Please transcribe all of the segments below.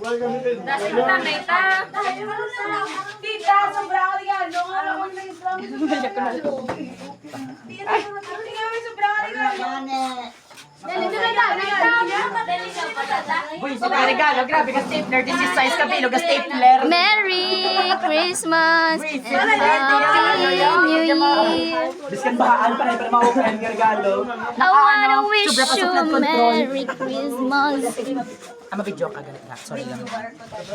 Tita, sobrang regalo. Ano ko na yung sobrang regalo. Regalo, grabe ka stapler. This is size kapilo ka stapler. Merry Christmas! Happy New Year! Biskan bahaan pa rin para ma-open yung regalo. I wanna wish you a Merry Christmas! Mabidyo ka, galit na. Sorry lang.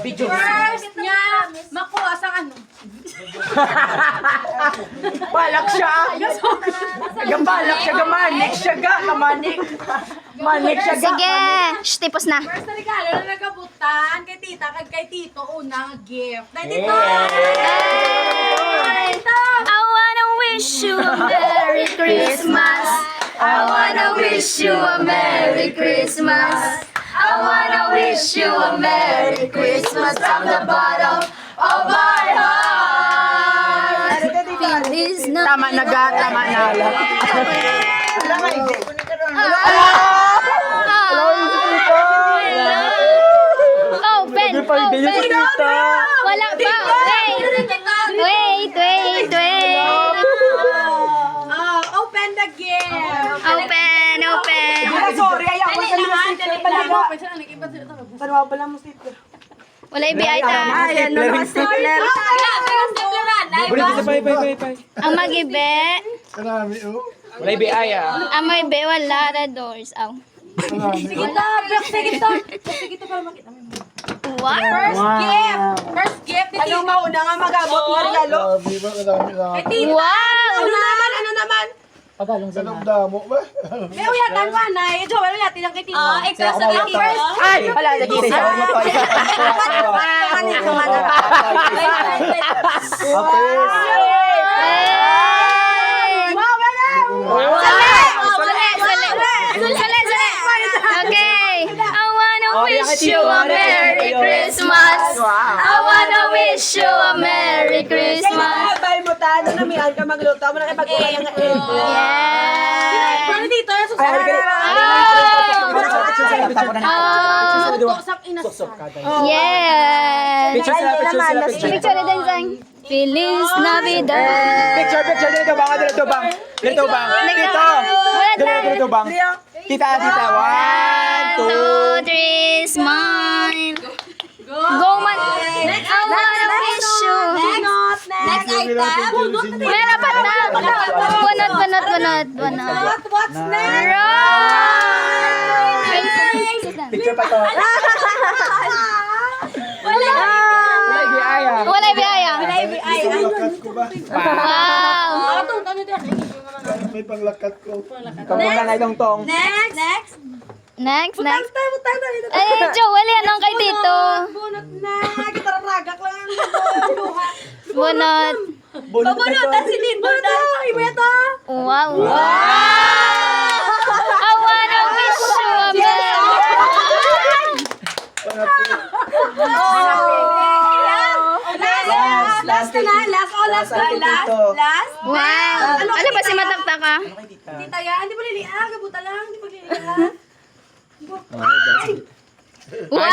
Video. First niya, makuha sa ano. Balak siya. Gambalak siya, gamanik siya, kamanik. Manik siya, Sige! Shh, tipos na. First na regalo na nagabutan kay tita, kay tito, unang gift. Dahil dito! I wanna wish you a Merry Christmas! I wanna wish you a Merry Christmas! I wanna wish you a Merry Christmas from the bottom of my heart! Feliz Navidad! Tama na ga, tama na. Open! Open! Wala pa! Wait! Open the gift! Open! Sorry, ayaw ko sa mga sticker talaga. Paano pala mo sticker? Wala ibigay ta. Ayan, no, sticker. Ang mag-ibe. Wala ibigay Ang mag-ibe, wala na doors. Aw. Sige to, sige to. Sige to para makita mo. What? First gift ni Anong tita. mauna nga mag-abot ng regalo? Kay tita. Wow! Ano naman? Anong damo ba? May uyatan ka na. Joel, uyatin lang kay tito. ikaw sa akin. Ay! Wala, nag-iisa siya. Huwag mo to. Okay. I wanna wish you a Merry Christmas. I wanna wish you a Merry Christmas. Abay mo ta, ano namihan ka magluto mo na ipag-uha ng Yeah. Paano dito? Yeah. Picture sila. Picture na din sang. Feliz Navidad. Picture dito bang? Dito bang? Dito bang? Dito. Dito bang? Tita. 1, 2. 2, 3, smile. Go man. I wanna wish you. Next item. Meron pa na. Bunot. What's next? Right. Picture pa to. Wala biyaya. Panglakat ko ba? Wow. May panglakat ko. Kamuha na itong tong. Next. Next. Butang na. Eh, Joel, yan ang kay dito. Bunot na. Gitararagak lang ang luha. Bunot. Pabunutan si Tito na. Iba ito. Wow. I wanna wish you a Merry Last na. Last. Wow. Ano ba si Matakta ka? Tita yan. Hindi mo liliha. Gabuta lang. Hindi mo liliha. Wow!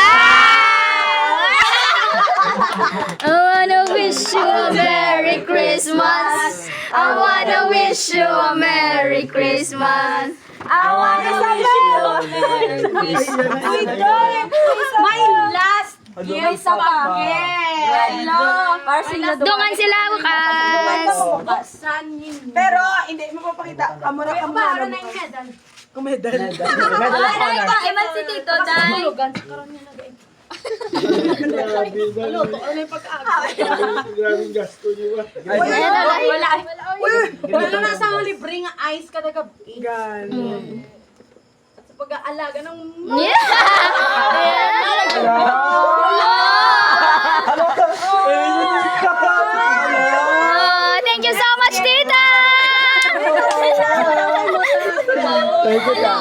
I wanna wish you a Merry Christmas. I wanna wish you a Merry Christmas. I wanna wish you a Merry Christmas. My last gift sa packet. Dungan sila bukas. Buksan yun. Pero, hindi mo papakita. Amo na Paano na yung medal? Kumedal. Iman si Tito Day. Grabing gasto niyo ba? Wala na sa libre nga ice kada gabi. Gan. At sa pag-aalaga ng Oh, thank you so much, Tita. Thank you ka.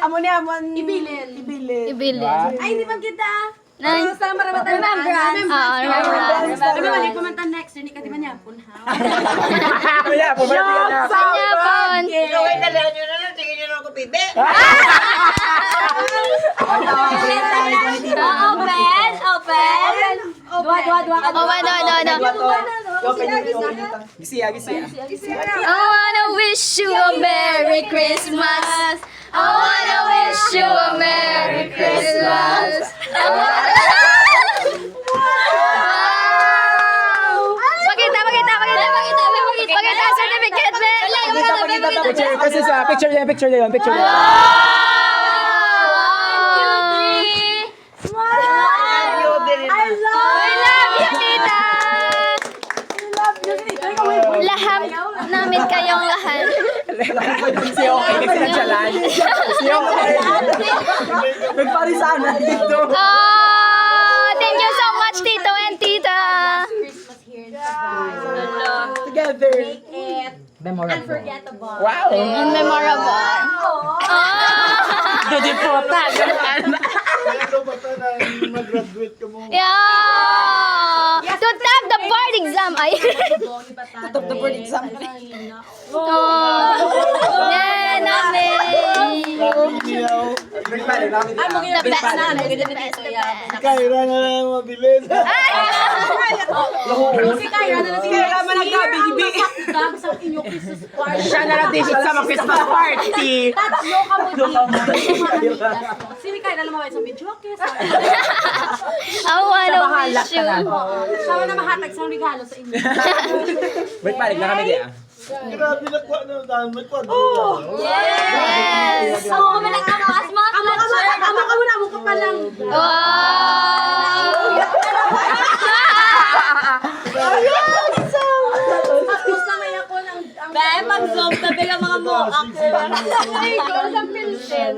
Amo ni amon. Ibilin. Ibilin. Ay, hindi man kita. Nine. Basta maramatan na. Remembrance. Remember, kumanta next. Hindi ka di man yapon, ha? Kaya, pumati ka na. Sanyapon. Wait na lang nyo na lang. Sige nyo na ako pibe. Oh, ano. Gisiya. I wanna wish you a Merry Christmas. I wanna wish you a Merry Christmas. Pakita certificate, Picture na yun. I love you, tita. Laham namin kayong lahat. Si okay, nagsinadyalan. Si okay. Nagparisana dito. Oh, thank you so much, Tito and Tita. Christmas here in Dubai. Together. Make it unforgettable. Wow. Unmemorable. Oh. Mag-graduate ka mo. Yeah. To tap the board exam. Ay. Top the board exam. Oh. Yeah, namin. The best namin. The best. Kaira na lang mabilis. Si Kyra na lang. Si Kyra man nagkabibi. Sa inyong Christmas party. Siya na nag-visit sa mga Christmas party. Tatlo ka mo din. Si Kyra naman sa video. Okay, sorry. I wanna wish you. Siya na mahatag sa regalo sa inyo. Wait, balik na kami diya. Grabe na kwa na dahil may kwadro. Yes. Ako kami nagkamakas mga clutcher. Amo ka muna, amo ka pa lang. Wow. Tapos na may ako ng... Dahil mag-zoom tabi lang mga mo-up. Ay, gold ang pilsen.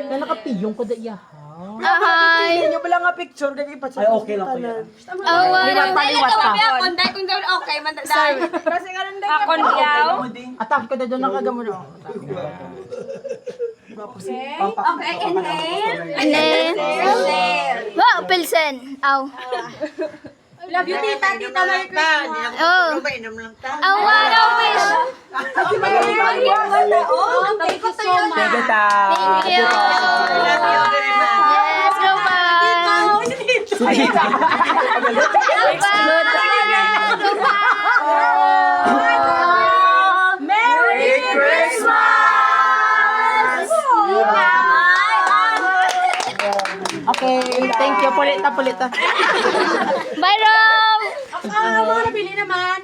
Na nakapiyong ko daya. Hi. Hindi nyo pala nga picture, kaya ipacheck. Ay, okay lang po yan. I wanna... Atak ko na doon nakagamo na. Okay, inhale. And then... Wow, pilsen. Ow. Love you, tita. Tita, Merry Christmas. Oh. I wanna wish... Oh, thank you so much. Thank you, ta. Thank you. Yes, go pa. Tita. Go pa. Merry Christmas! Okay, thank you. Pulita. Bye, Rom. Ang mga nabili naman,